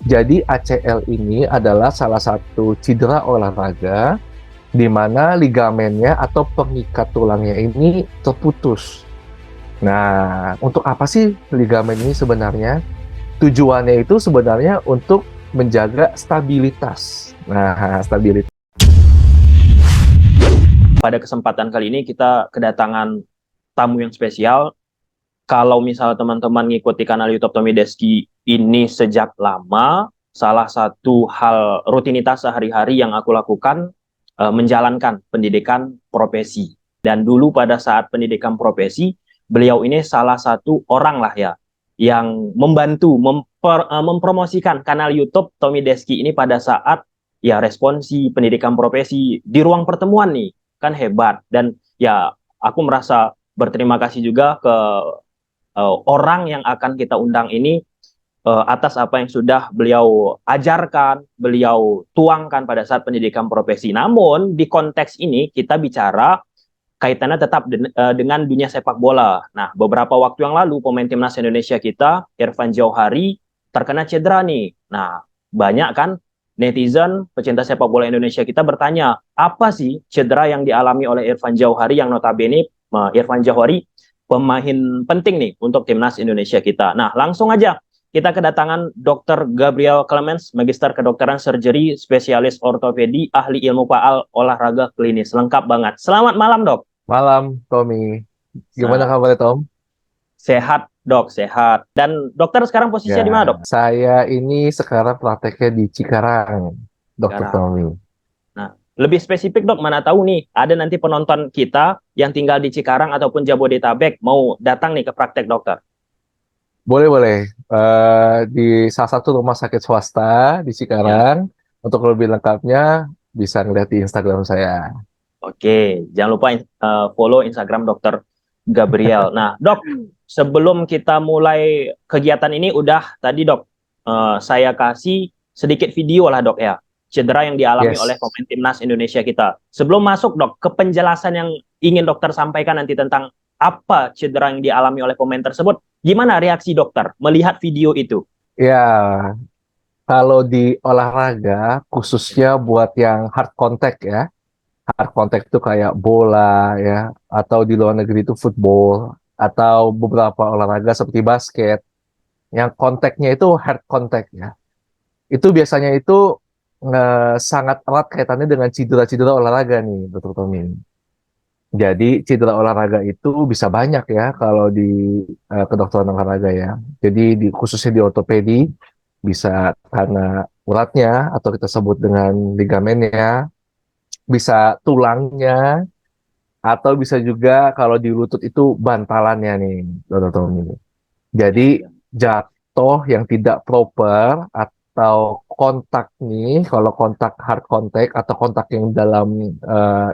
Jadi ACL ini adalah salah satu cedera olahraga di mana ligamennya atau pengikat tulangnya ini terputus. Nah, untuk apa sih ligamen ini sebenarnya? Tujuannya itu sebenarnya untuk menjaga stabilitas. Nah, stabilitas. Pada kesempatan kali ini kita kedatangan tamu yang spesial. Kalau misal teman-teman ngikuti kanal YouTube Tommy Deski ini sejak lama, salah satu hal rutinitas sehari-hari yang aku lakukan menjalankan pendidikan profesi. Dan dulu pada saat pendidikan profesi, beliau ini salah satu orang lah ya yang membantu mempromosikan kanal YouTube Tommy Deski ini pada saat ya responsi pendidikan profesi di ruang pertemuan nih kan hebat. Dan ya aku merasa berterima kasih juga ke orang yang akan kita undang ini atas apa yang sudah beliau ajarkan, beliau tuangkan pada saat pendidikan profesi. Namun di konteks ini kita bicara kaitannya tetap dengan dunia sepak bola. Nah, beberapa waktu yang lalu pemain timnas Indonesia kita, Irfan Jauhari, terkena cedera nih. Nah, banyak kan netizen pecinta sepak bola Indonesia kita bertanya, apa sih cedera yang dialami oleh Irfan Jauhari yang notabene Irfan Jauhari pemain penting nih untuk timnas Indonesia kita. Nah, langsung aja kita kedatangan Dr. Gabriel Clemens, Magister Kedokteran Surgery, Spesialis Ortopedi, Ahli Ilmu Paal, Olahraga Klinis. Lengkap banget. Selamat malam, Dok. Malam, Tommy. Gimana Nah, kabarnya, Tom? sehat, Dok, sehat. Dan dokter sekarang Ya, posisinya di mana, Dok? saya ini sekarang prakteknya di Cikarang, Dokter Sekarang. Tommy. Nah, lebih spesifik, Dok, mana tahu nih, ada nanti penonton kita yang tinggal di Cikarang ataupun Jabodetabek mau datang nih ke praktek dokter. Boleh, boleh. Di salah satu rumah sakit swasta di Ya, Cikarang. Untuk lebih lengkapnya, bisa ngeliat di Instagram saya. oke. Jangan lupa follow Instagram dokter Gabriel. Nah, Dok, sebelum kita mulai kegiatan ini, udah tadi, Dok, saya kasih sedikit video lah, Dok, ya. Cedera yang dialami oleh Yes. pemain timnas Indonesia kita. Sebelum masuk, Dok, ke penjelasan yang ingin dokter sampaikan nanti tentang apa cedera yang dialami oleh pemain tersebut, gimana reaksi dokter melihat video itu? Ya, kalau di olahraga, khususnya buat yang hard contact ya. Hard contact itu kayak bola ya, atau di luar negeri itu football, atau beberapa olahraga seperti basket. Yang kontaknya itu hard contact ya. Itu biasanya itu sangat erat kaitannya dengan cedera-cedera olahraga nih, Dr. Tommy. Jadi cedera olahraga itu bisa banyak ya kalau di kedokteran olahraga ya. Jadi khususnya di ortopedi bisa karena uratnya atau kita sebut dengan ligamennya, bisa tulangnya, atau bisa juga kalau di lutut itu bantalannya nih, Dr. Tommy. Jadi Ya, ya. jatuh yang tidak proper atau kontak nih, kalau kontak hard contact atau kontak yang dalam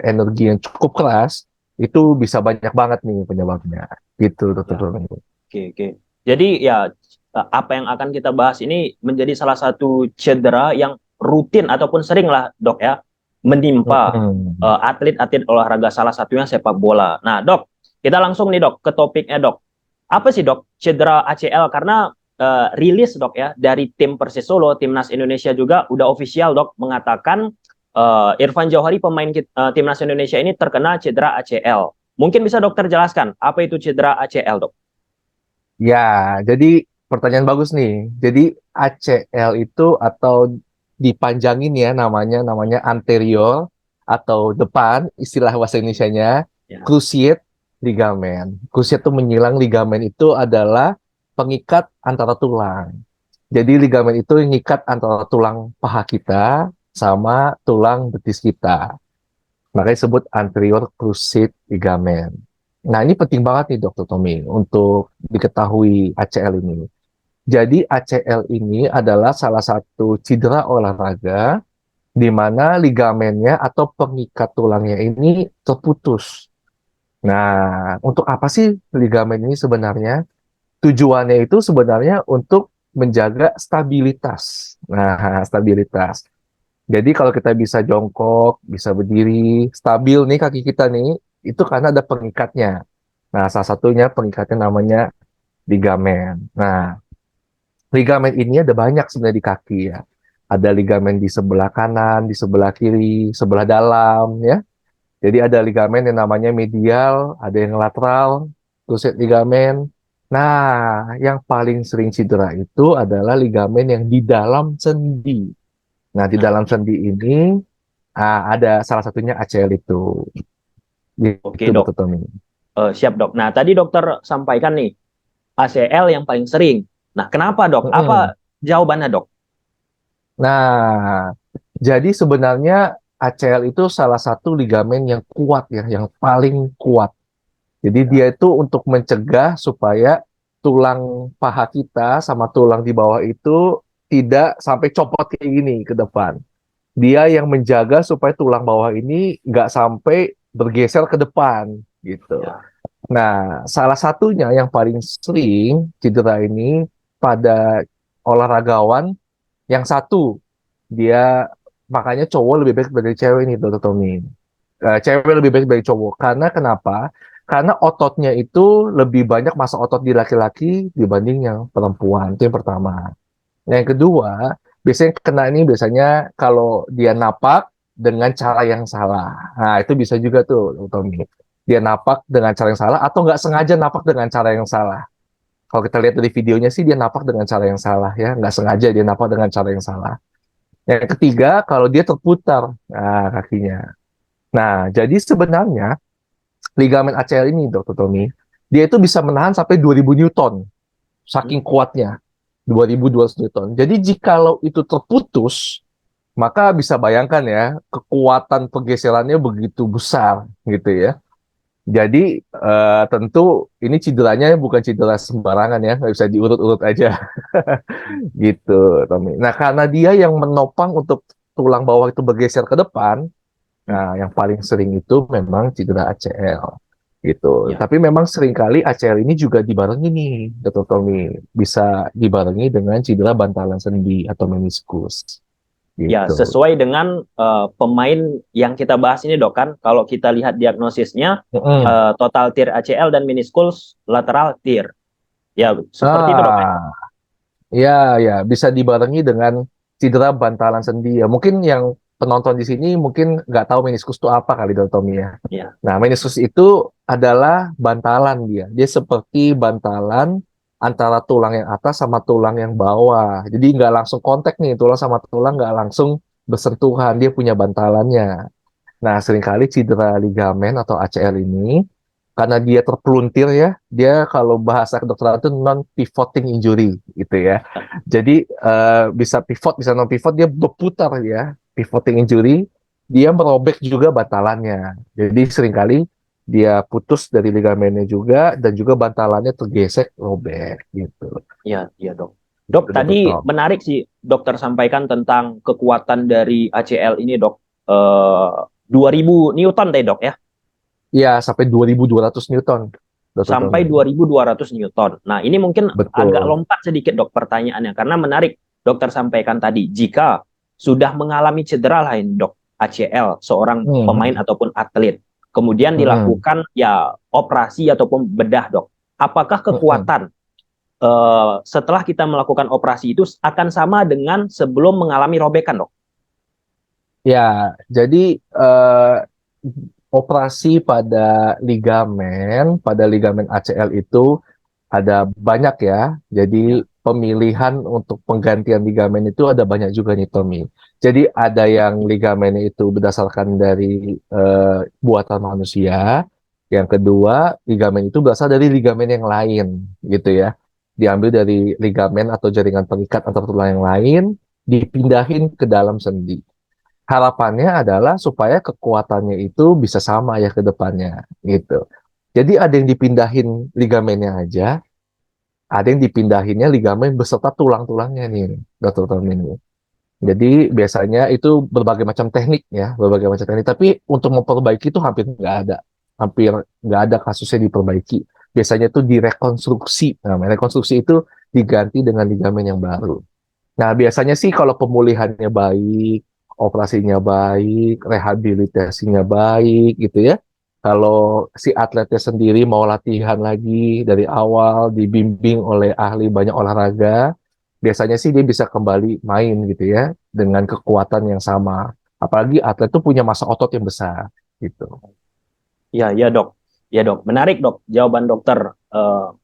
energi yang cukup keras, itu bisa banyak banget nih penyebabnya. Gitu, Dokter Ya. Turun. Oke, oke. Jadi ya apa yang akan kita bahas ini menjadi salah satu cedera yang rutin ataupun sering lah dok ya menimpa Hmm. atlet-atlet olahraga salah satunya sepak bola. Nah dok, kita langsung nih dok ke topiknya dok. Apa sih dok cedera ACL? Karena rilis dok ya dari tim Persis Solo, timnas Indonesia juga udah official dok mengatakan Irfan Jauhari pemain timnas Indonesia ini terkena cedera ACL. Mungkin bisa dokter jelaskan apa itu cedera ACL dok? Ya, jadi pertanyaan bagus nih. Jadi ACL itu atau dipanjangin ya namanya anterior atau depan, istilah bahasa Indonesianya Ya. cruciate ligamen. Cruciate itu menyilang, ligamen itu adalah pengikat antara tulang. Jadi ligamen itu mengikat antara tulang paha kita sama tulang betis kita. Makanya disebut anterior cruciate ligament. Nah, ini penting banget nih Dokter Tommy untuk diketahui ACL ini. Jadi ACL ini adalah salah satu cedera olahraga di mana ligamennya atau pengikat tulangnya ini terputus. Nah, untuk apa sih ligamen ini sebenarnya? Tujuannya itu sebenarnya untuk menjaga stabilitas. Nah, stabilitas. Jadi kalau kita bisa jongkok, bisa berdiri, stabil nih kaki kita nih, itu karena ada pengikatnya. Nah, salah satunya pengikatnya namanya ligamen. Nah, ligamen ini ada banyak sebenarnya di kaki ya. Ada ligamen di sebelah kanan, di sebelah kiri, sebelah dalam ya. Jadi ada ligamen yang namanya medial, ada yang lateral, cruciate ligamen. Nah, yang paling sering cedera itu adalah ligamen yang di dalam sendi. Nah, di Nah, dalam sendi ini ada salah satunya ACL itu. oke Gitu, dok. Dr. Tommy. Siap dok. Nah, tadi dokter sampaikan nih, ACL yang paling sering. Nah, kenapa dok? Apa Mm-mm. jawabannya dok? Nah, jadi sebenarnya ACL itu salah satu ligamen yang kuat ya, yang paling kuat. Jadi dia Ya, itu untuk mencegah supaya tulang paha kita sama tulang di bawah itu tidak sampai copot kayak gini ke depan. Dia yang menjaga supaya tulang bawah ini nggak sampai bergeser ke depan gitu. ya, Nah, salah satunya yang paling sering cedera ini pada olahragawan yang satu, dia makanya cowok lebih baik dari cewek ini, Dr. Tommy. Cewek lebih baik dari cowok. Karena kenapa? Karena ototnya itu lebih banyak masa otot di laki-laki dibanding yang perempuan. Itu yang pertama. Yang kedua, biasanya kena ini biasanya kalau dia napak dengan cara yang salah. Nah, itu bisa juga tuh, Tommy. Dia napak dengan cara yang salah atau nggak sengaja napak dengan cara yang salah. Kalau kita lihat dari videonya sih dia napak dengan cara yang salah ya, nggak sengaja dia napak dengan cara yang salah. Yang ketiga, kalau dia terputar kakinya. Nah, jadi sebenarnya ligamen ACL ini, Dr. Tommy, dia itu bisa menahan sampai 2000 Newton, saking hmm, kuatnya, 2200 Newton. Jadi jikalau itu terputus, maka bisa bayangkan ya, kekuatan pergeserannya begitu besar, gitu ya. Jadi tentu ini cederanya bukan cedera sembarangan ya, nggak bisa diurut-urut aja, gitu, Tommy. Nah, karena dia yang menopang untuk tulang bawah itu bergeser ke depan, hmm, nah, yang paling sering itu memang cedera ACL gitu. ya. Tapi memang seringkali ACL ini juga dibarengi nih, Dr. Tommy. Bisa dibarengi dengan cedera bantalan sendi atau meniskus Ya, gitu. sesuai dengan pemain yang kita bahas ini dok kan, kalau kita lihat diagnosisnya Mm-mm. total tear ACL dan meniscus lateral tear. Ya, seperti itu dok ya. Ah, ya, ya, bisa dibarengi dengan cedera bantalan sendi ya. Mungkin yang penonton di sini mungkin nggak tahu meniskus itu apa kali, Dr. Tommy ya. Ya, Nah, meniskus itu adalah bantalan dia. Dia seperti bantalan antara tulang yang atas sama tulang yang bawah. Jadi nggak langsung kontak nih, tulang sama tulang nggak langsung bersentuhan. Dia punya bantalannya. Nah, seringkali cedera ligamen atau ACL ini, karena dia terpeluntir ya, dia kalau bahasa kedokteran itu non-pivoting injury gitu ya. Jadi bisa pivot, bisa non-pivot, dia berputar ya, pivoting injury, dia merobek juga bantalannya. Jadi seringkali dia putus dari ligamennya juga, dan juga bantalannya tergesek, robek gitu. ya, ya dok. Dok, Itu Dr. tadi Tom. menarik sih dokter sampaikan tentang kekuatan dari ACL ini dok. 2000 Newton deh dok ya. Ya, sampai 2200 Newton, Dr. Sampai Tommy. 2200 Newton. Nah, ini mungkin agak Betul. lompat sedikit dok pertanyaannya karena menarik dokter sampaikan tadi jika sudah mengalami cedera lain dok ACL seorang pemain Hmm. ataupun atlet kemudian Hmm. dilakukan ya operasi ataupun bedah dok. Apakah Hmm. kekuatan setelah kita melakukan operasi itu akan sama dengan sebelum mengalami robekan dok? Ya, jadi operasi pada ligamen ACL itu ada banyak ya. Jadi Ya, pemilihan untuk penggantian ligamen itu ada banyak juga nih, Tommy. Jadi ada yang ligamennya itu berdasarkan dari buatan manusia. Yang kedua, ligamen itu berasal dari ligamen yang lain, gitu ya. Diambil dari ligamen atau jaringan pengikat antar tulang yang lain, dipindahin ke dalam sendi. Harapannya adalah supaya kekuatannya itu bisa sama ya ke depannya gitu. Jadi ada yang dipindahin ligamennya aja, ada yang dipindahinnya ligamen beserta tulang-tulangnya nih, Dr. Tommy ini. Jadi biasanya itu berbagai macam teknik ya, berbagai macam teknik. Tapi untuk memperbaiki itu hampir nggak ada kasusnya diperbaiki. Biasanya itu direkonstruksi. Nah, rekonstruksi itu diganti dengan ligamen yang baru. Nah, biasanya sih kalau pemulihannya baik, operasinya baik, rehabilitasinya baik gitu ya. Kalau si atletnya sendiri mau latihan lagi dari awal, dibimbing oleh ahli banyak olahraga, biasanya sih dia bisa kembali main gitu ya dengan kekuatan yang sama. Apalagi atlet itu punya massa otot yang besar gitu. Ya, ya dok. Ya dok, menarik dok. Jawaban dokter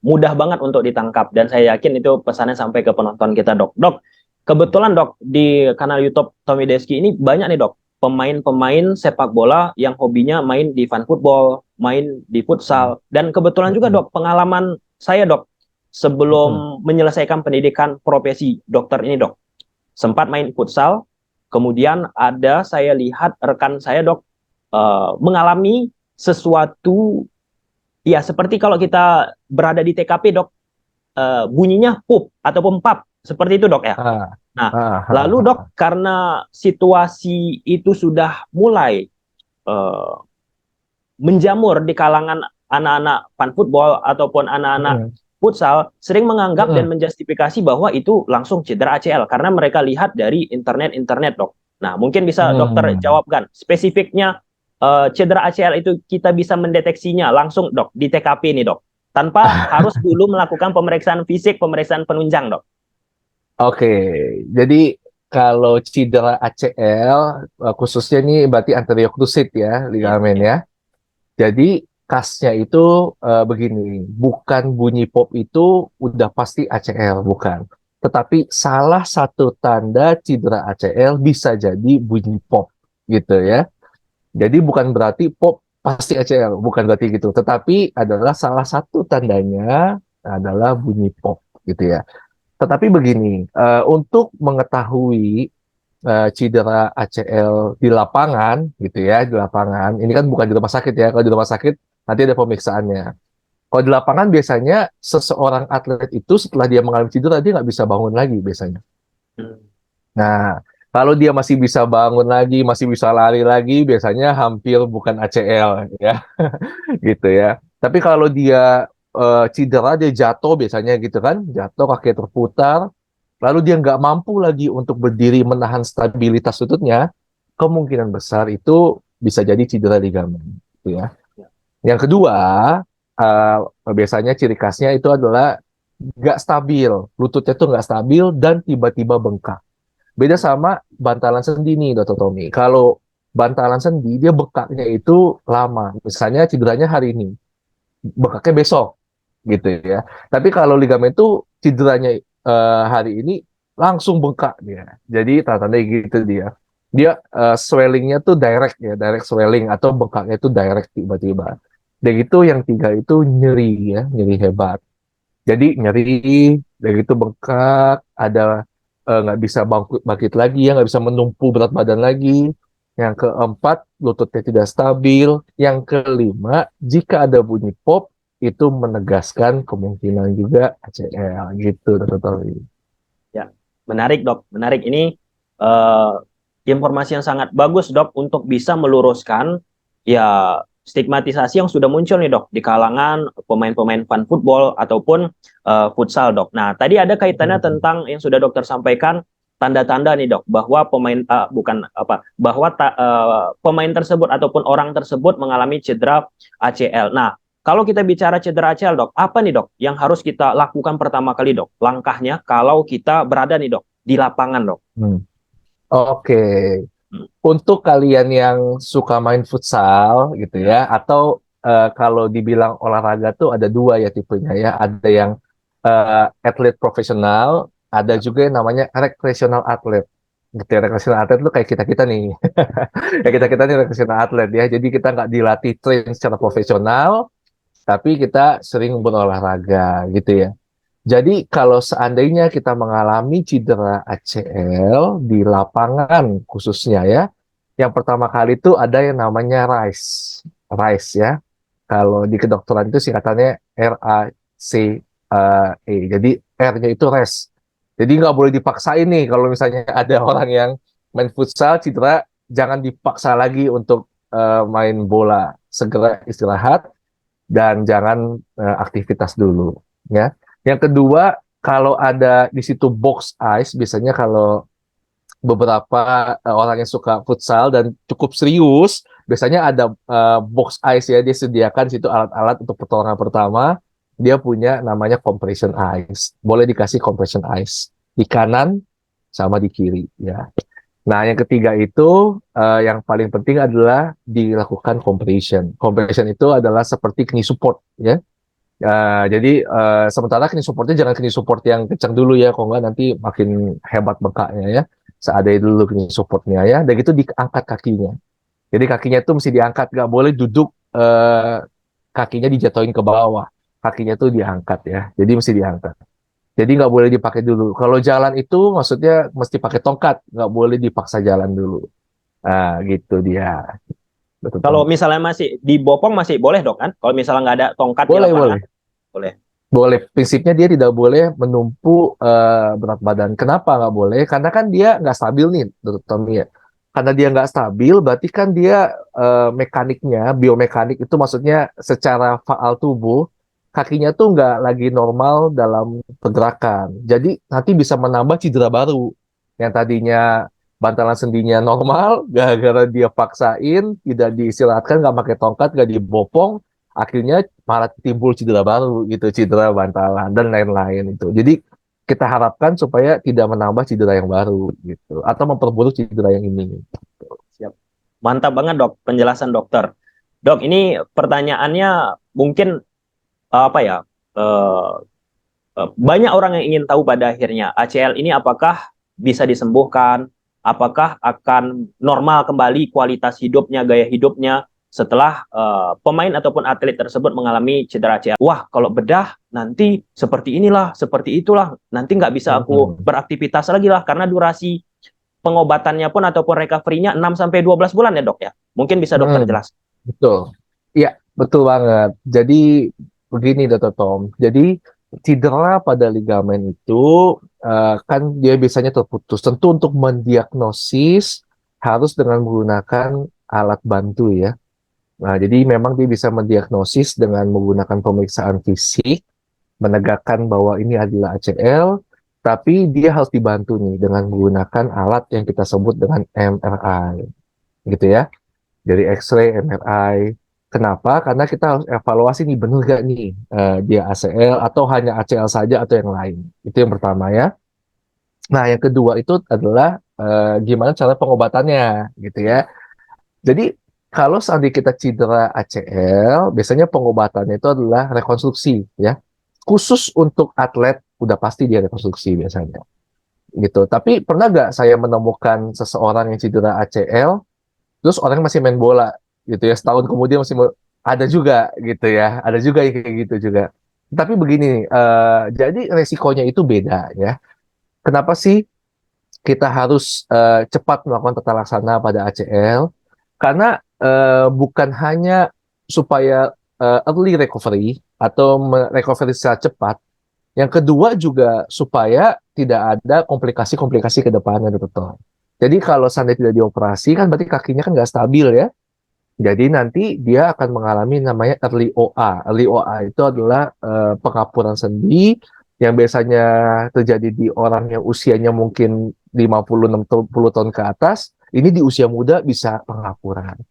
mudah banget untuk ditangkap dan saya yakin itu pesannya sampai ke penonton kita dok. Dok, kebetulan dok di kanal YouTube Tommy Deski ini banyak nih dok pemain-pemain sepak bola yang hobinya main di fan football, main di futsal dan kebetulan juga Mm-mm. dok pengalaman saya dok Mm-mm. sebelum menyelesaikan pendidikan profesi dokter ini dok sempat main futsal. Kemudian ada saya lihat rekan saya dok mengalami sesuatu ya seperti kalau kita berada di TKP dok bunyinya pup ataupun pap seperti itu dok ya. Ah, Nah, ah, ah, lalu dok ah. karena situasi itu sudah mulai uh, menjamur di kalangan anak-anak fan football ataupun anak-anak Mm-mm. futsal sering menganggap dan Mm-mm. menjustifikasi bahwa itu langsung cedera ACL karena mereka lihat dari internet dok. Nah mungkin bisa dokter Mm. jawabkan spesifiknya cedera ACL itu kita bisa mendeteksinya langsung dok di TKP ini dok tanpa harus dulu melakukan pemeriksaan fisik, pemeriksaan penunjang dok. Oke, jadi kalau cedera ACL khususnya ini berarti anterior cruciate ya Ya, ligamen ya. ya. Jadi kasnya itu begini, bukan bunyi pop itu udah pasti ACL, bukan. Tetapi salah satu tanda cedera ACL bisa jadi bunyi pop gitu ya. Jadi bukan berarti pop pasti ACL, bukan berarti gitu. Tetapi adalah salah satu tandanya adalah bunyi pop gitu ya. Tetapi begini, untuk mengetahui cedera ACL di lapangan gitu ya, di lapangan. Ini kan bukan di rumah sakit ya. Kalau di rumah sakit nanti ada pemeriksaannya. Kalau di lapangan biasanya seseorang atlet itu setelah dia mengalami cedera dia nggak bisa bangun lagi biasanya. Hmm. Nah, kalau dia masih bisa bangun lagi, masih bisa lari lagi, biasanya hampir bukan ACL ya, gitu ya. Tapi kalau dia cedera, dia jatuh biasanya gitu kan, jatuh kaki terputar, lalu dia nggak mampu lagi untuk berdiri menahan stabilitas lututnya, kemungkinan besar itu bisa jadi cedera ligamen, gitu ya. Ya. Yang kedua, uh, biasanya ciri khasnya itu adalah nggak stabil, lututnya tuh nggak stabil dan tiba-tiba bengkak. Beda sama bantalan sendi nih, Dr. Tommy. Kalau bantalan sendi, dia bengkaknya itu lama. Misalnya cederanya hari ini, bengkaknya besok, gitu ya. Tapi kalau ligamen itu cederanya hari ini, langsung bengkak dia. Jadi tanda-tanda gitu dia. Dia swellingnya tuh direct ya, direct swelling atau bengkaknya itu direct tiba-tiba. Dan itu yang tiga itu nyeri ya, nyeri hebat. Jadi nyeri, dari itu bengkak, ada nggak bisa bangkit lagi ya, nggak bisa menumpu berat badan lagi. Yang keempat, lututnya tidak stabil. Yang kelima, jika ada bunyi pop, itu menegaskan kemungkinan juga ACL gitu, Dr. Tori. Ya, menarik dok, menarik ini eh, informasi yang sangat bagus dok untuk bisa meluruskan ya stigmatisasi yang sudah muncul nih dok di kalangan pemain-pemain fan football ataupun futsal dok. Nah, tadi ada kaitannya Hmm. tentang yang sudah dokter sampaikan tanda-tanda nih dok bahwa pemain bukan apa bahwa pemain tersebut ataupun orang tersebut mengalami cedera ACL. Nah, kalau kita bicara cedera ACL, dok, apa nih, dok, yang harus kita lakukan pertama kali, dok? Langkahnya kalau kita berada nih, dok, di lapangan, dok. Hmm. Oke, Hmm. untuk kalian yang suka main futsal gitu Ya. ya, atau kalau dibilang olahraga tuh ada dua ya tipenya ya, ada yang atlet profesional, ada Ya. juga yang namanya recreational atlet. Gitu ya, recreational atlet tuh kayak kita-kita nih, kayak kita-kita nih recreational atlet ya, jadi kita nggak dilatih train secara profesional, tapi kita sering berolahraga gitu ya. Jadi kalau seandainya kita mengalami cedera ACL di lapangan khususnya ya, yang pertama kali itu ada yang namanya RICE. RICE ya. Kalau di kedokteran itu singkatannya RACE. Jadi R-nya itu rest. Jadi nggak boleh dipaksain nih kalau misalnya ada orang yang main futsal cedera, jangan dipaksa lagi untuk main bola. Segera istirahat dan jangan aktivitas dulu ya. Yang kedua, kalau ada di situ box ice, biasanya kalau beberapa orang yang suka futsal dan cukup serius, biasanya ada box ice ya, dia sediakan situ alat-alat untuk pertolongan pertama. Dia punya namanya compression ice. Boleh dikasih compression ice. di kanan sama di kiri ya. Nah, yang ketiga itu yang paling penting adalah dilakukan compression. Compression itu adalah seperti knee support ya. Jadi sementara knee supportnya jangan knee support yang kencang dulu ya, kalau nggak nanti makin hebat bengkaknya ya. Seadanya dulu knee supportnya ya, dan itu diangkat kakinya. Jadi kakinya itu mesti diangkat, nggak boleh duduk kakinya dijatuhin ke bawah. Kakinya tuh diangkat ya, jadi mesti diangkat. Jadi nggak boleh dipakai dulu. Kalau jalan itu maksudnya mesti pakai tongkat, nggak boleh dipaksa jalan dulu. Nah, gitu dia. Betul, Tom. Kalau misalnya masih dibopong masih boleh dok kan? Kalau misalnya nggak ada tongkat di Boleh, lapangan, boleh. boleh. Boleh, prinsipnya dia tidak boleh menumpuk berat badan. Kenapa nggak boleh? Karena kan dia nggak stabil nih, Dr. Tommy ya. Karena dia nggak stabil, berarti kan dia mekaniknya, biomekanik itu maksudnya secara faal tubuh, kakinya tuh nggak lagi normal dalam pergerakan. Jadi nanti bisa menambah cedera baru. Yang tadinya bantalan sendinya normal, gara-gara dia paksain, tidak diistirahatkan, nggak pakai tongkat, nggak dibopong, akhirnya malah timbul cedera baru gitu, cedera bantalan dan lain-lain itu. Jadi kita harapkan supaya tidak menambah cedera yang baru gitu atau memperburuk cedera yang ini. Siap. Mantap banget dok, penjelasan dokter. Dok, ini pertanyaannya mungkin apa ya? eh, Banyak orang yang ingin tahu pada akhirnya ACL ini apakah bisa disembuhkan, apakah akan normal kembali kualitas hidupnya, gaya hidupnya setelah pemain ataupun atlet tersebut mengalami cedera ACL. Wah, kalau bedah nanti seperti inilah, seperti itulah, nanti nggak bisa aku Hmm, beraktivitas lagi lah karena durasi pengobatannya pun ataupun recovery-nya 6 sampai 12 bulan ya, Dok ya. Mungkin bisa dokter hmm, jelas. betul. Iya, betul banget. Jadi begini, Dr. Tom. Jadi cedera pada ligamen itu kan dia biasanya terputus. Tentu untuk mendiagnosis harus dengan menggunakan alat bantu ya. Nah, jadi memang dia bisa mendiagnosis dengan menggunakan pemeriksaan fisik, menegakkan bahwa ini adalah ACL, tapi dia harus dibantu nih dengan menggunakan alat yang kita sebut dengan MRI, gitu ya. Dari X-ray, MRI. Kenapa? Karena kita harus evaluasi nih, benar gak nih dia ACL atau hanya ACL saja atau yang lain. Itu yang pertama ya. Nah, yang kedua itu adalah gimana cara pengobatannya, gitu ya. Jadi kalau seandainya kita cedera ACL, biasanya pengobatannya itu adalah rekonstruksi ya. Khusus untuk atlet udah pasti dia rekonstruksi biasanya. Gitu. Tapi pernah nggak saya menemukan seseorang yang cedera ACL, terus orang masih main bola gitu ya, setahun kemudian masih ada juga gitu ya, ada juga yang kayak gitu juga. Tapi begini, jadi resikonya itu beda ya. Kenapa sih kita harus cepat melakukan tata laksana pada ACL? Karena bukan hanya supaya early recovery atau recovery secara cepat, yang kedua juga supaya tidak ada komplikasi-komplikasi ke depannya, betul. Jadi kalau seandainya tidak dioperasi kan berarti kakinya kan nggak stabil ya. Jadi nanti dia akan mengalami namanya early OA. Early OA itu adalah pengapuran sendi yang biasanya terjadi di orang yang usianya mungkin 50-60 tahun ke atas. Ini di usia muda bisa pengapuran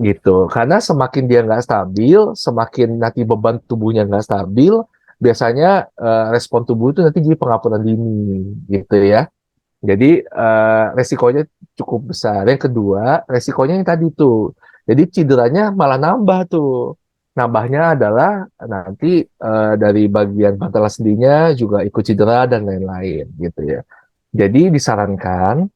gitu. Karena semakin dia nggak stabil, semakin nanti beban tubuhnya nggak stabil, biasanya respon tubuh itu nanti jadi pengapuran dini gitu ya. Jadi resikonya cukup besar. Yang kedua, resikonya yang tadi tuh. Jadi cederanya malah nambah tuh. Nambahnya adalah nanti dari bagian bantalan sendinya juga ikut cedera dan lain-lain gitu ya. Jadi disarankan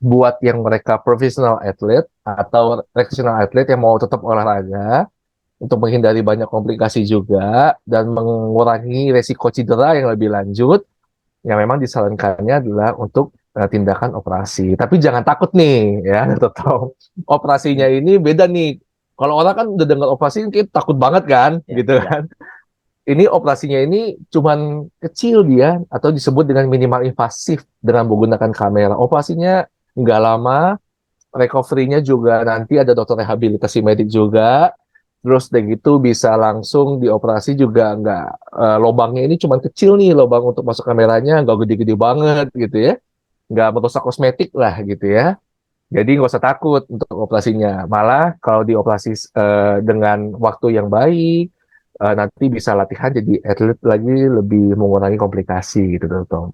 buat yang mereka profesional atlet atau rekreasional atlet yang mau tetap olahraga untuk menghindari banyak komplikasi juga dan mengurangi resiko cedera yang lebih lanjut, yang memang disarankannya adalah untuk tindakan operasi. Tapi jangan takut nih, ya, tetap operasinya ini beda nih. Kalau orang kan udah dengar operasi, kita takut banget kan, Ya, gitu ya. kan. Ini operasinya ini cuman kecil dia, atau disebut dengan minimal invasif dengan menggunakan kamera. Operasinya nggak lama, recovery-nya juga nanti ada dokter rehabilitasi medik juga. Terus udah gitu bisa langsung dioperasi juga nggak lobangnya ini cuma kecil nih, lobang untuk masuk kameranya nggak gede-gede banget gitu ya, nggak merusak kosmetik lah gitu ya. Jadi nggak usah takut untuk operasinya. Malah kalau dioperasi dengan waktu yang baik, nanti bisa latihan jadi atlet lagi lebih mengurangi komplikasi gitu, Tom.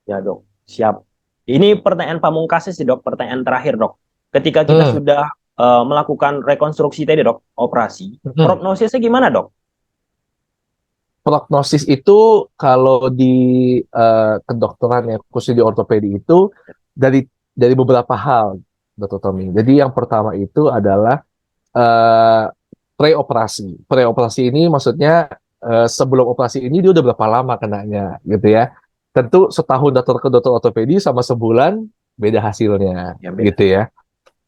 Ya dok, siap. Ini pertanyaan pamungkasnya sih dok, pertanyaan terakhir dok. Ketika kita Hmm, sudah melakukan rekonstruksi tadi dok, operasi, hmm. prognosisnya gimana dok? Prognosis itu kalau di kedokteran ya khususnya di ortopedi itu dari beberapa hal, Dr. Tommy. Jadi yang pertama itu adalah eh, preoperasi. Preoperasi ini maksudnya sebelum operasi ini dia udah berapa lama kenanya gitu ya. Tentu setahun datang ke dokter ortopedi sama sebulan beda hasilnya Ya beda. gitu ya.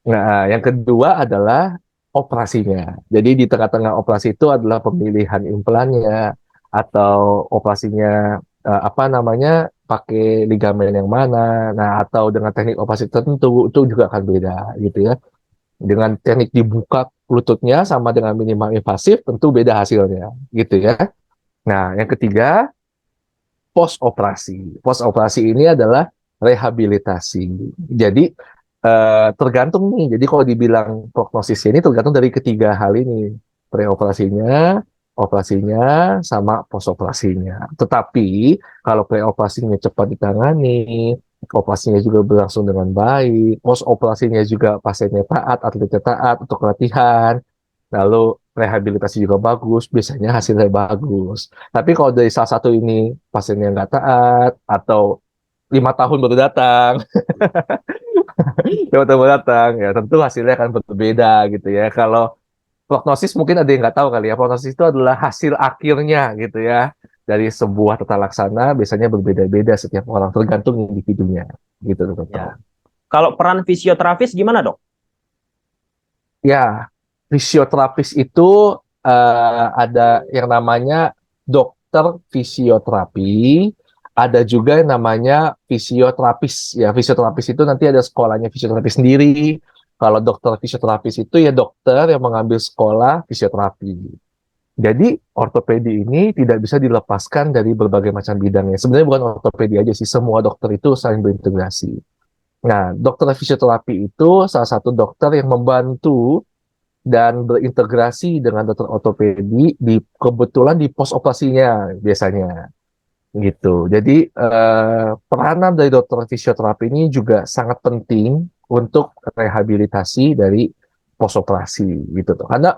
Nah, yang kedua adalah operasinya. Jadi di tengah-tengah operasi itu adalah pemilihan implannya atau operasinya apa namanya pakai ligamen yang mana. Nah, atau dengan teknik operasi tertentu itu juga akan beda gitu ya. Dengan teknik dibuka lututnya sama dengan minimal invasif tentu beda hasilnya gitu ya. Nah, yang ketiga post operasi. Post operasi ini adalah rehabilitasi. Jadi tergantung nih. Jadi kalau dibilang prognosis ini tergantung dari ketiga hal ini, preoperasinya, operasinya, sama post operasinya. Tetapi kalau preoperasinya cepat ditangani, operasinya juga berlangsung dengan baik, post operasinya juga pasiennya taat, atletnya taat untuk latihan, lalu rehabilitasi juga bagus, biasanya hasilnya bagus. Tapi kalau dari salah satu ini pasiennya nggak taat atau 5 tahun baru datang, 5 tahun baru datang, ya tentu hasilnya akan berbeda gitu ya. Kalau prognosis mungkin ada yang nggak tahu kali ya. Prognosis itu adalah hasil akhirnya gitu ya. Dari sebuah tata laksana biasanya berbeda-beda setiap orang tergantung individunya gitu Ya. teman-teman. Kalau peran fisioterapis gimana dok? Ya, fisioterapis itu ada yang namanya dokter fisioterapi, ada juga yang namanya fisioterapis. Ya, fisioterapis itu nanti ada sekolahnya fisioterapi sendiri. Kalau dokter fisioterapis itu ya dokter yang mengambil sekolah fisioterapi. Jadi ortopedi ini tidak bisa dilepaskan dari berbagai macam bidangnya. Sebenarnya bukan ortopedi aja sih, semua dokter itu saling berintegrasi. Nah, dokter fisioterapi itu salah satu dokter yang membantu dan berintegrasi dengan dokter ortopedi di kebetulan di pos operasinya biasanya gitu. Jadi peranan dari dokter fisioterapi ini juga sangat penting untuk rehabilitasi dari pos operasi gitu tuh. Karena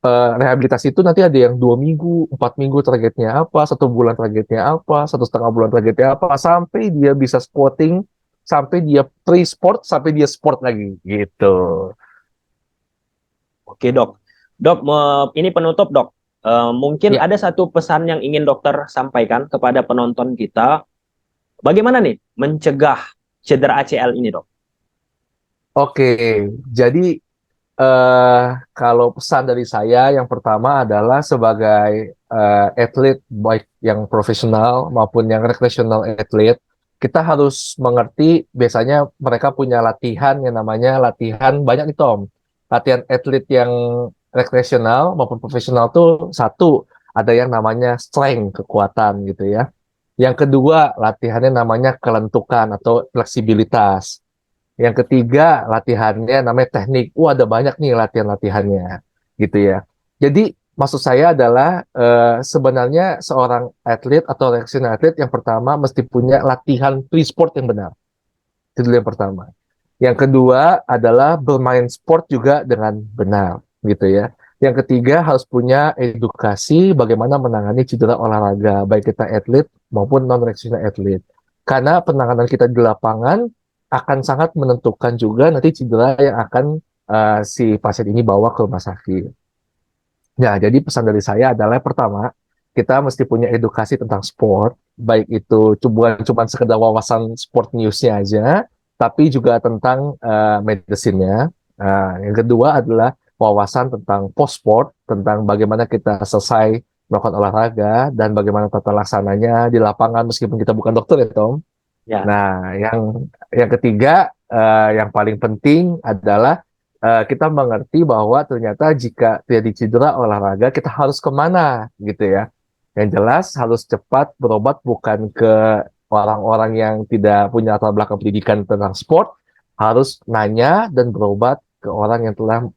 rehabilitasi itu nanti ada yang 2 minggu, 4 minggu targetnya apa, 1 bulan targetnya apa, 1,5 bulan targetnya apa, sampai dia bisa squatting, sampai dia pre-sport, sampai dia sport lagi gitu. Oke dok. Dok, ini penutup dok. Mungkin Ya, ada satu pesan yang ingin dokter sampaikan kepada penonton kita. Bagaimana nih mencegah cedera ACL ini dok? oke. Jadi kalau pesan dari saya yang pertama adalah sebagai atlet baik yang profesional maupun yang rekreasional atlet, kita harus mengerti biasanya mereka punya latihan yang namanya latihan banyak nih Tom. Latihan atlet yang rekreasional maupun profesional tuh satu ada yang namanya strength, kekuatan gitu ya. Yang kedua latihannya namanya kelentukan atau fleksibilitas. Yang ketiga, latihannya namanya teknik. Ada banyak nih latihan-latihannya, gitu ya. Jadi, maksud saya adalah sebenarnya seorang atlet atau recreational atlet yang pertama mesti punya latihan pre-sport yang benar. Itu dulu yang pertama. Yang kedua adalah bermain sport juga dengan benar, gitu ya. Yang ketiga harus punya edukasi bagaimana menangani cedera olahraga, baik kita atlet maupun non-recreational atlet. Karena penanganan kita di lapangan akan sangat menentukan juga nanti cedera yang akan si pasien ini bawa ke rumah sakit. Ya, jadi pesan dari saya adalah pertama, kita mesti punya edukasi tentang sport, baik itu bukan cuma sekedar wawasan sport newsnya aja, tapi juga tentang medicine-nya. Nah, yang kedua adalah wawasan tentang post-sport, tentang bagaimana kita selesai melakukan olahraga dan bagaimana tata laksananya di lapangan meskipun kita bukan dokter ya Tom. Ya, Nah, yang ketiga, yang paling penting adalah kita mengerti bahwa ternyata jika terjadi cedera olahraga, kita harus kemana, gitu ya. Yang jelas harus cepat berobat bukan ke orang-orang yang tidak punya latar belakang pendidikan tentang sport, harus nanya dan berobat ke orang yang telah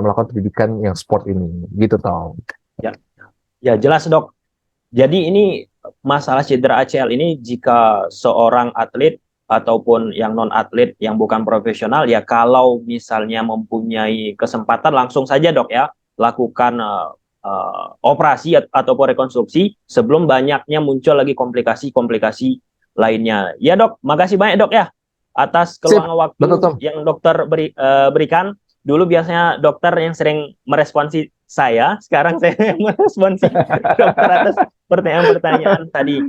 melakukan pendidikan yang sport ini, gitu Tom. ya, ya jelas dok. Jadi ini masalah cedera ACL ini jika seorang atlet ataupun yang non atlet yang bukan profesional ya kalau misalnya mempunyai kesempatan langsung saja dok ya lakukan operasi ataupun rekonstruksi sebelum banyaknya muncul lagi komplikasi-komplikasi lainnya. Ya dok, makasih banyak dok ya atas Sip, keluangan waktu betul Tom. yang dokter berikan. Dulu biasanya dokter yang sering meresponsi saya, sekarang saya yang meresponsi dokter atas pertanyaan-pertanyaan tadi.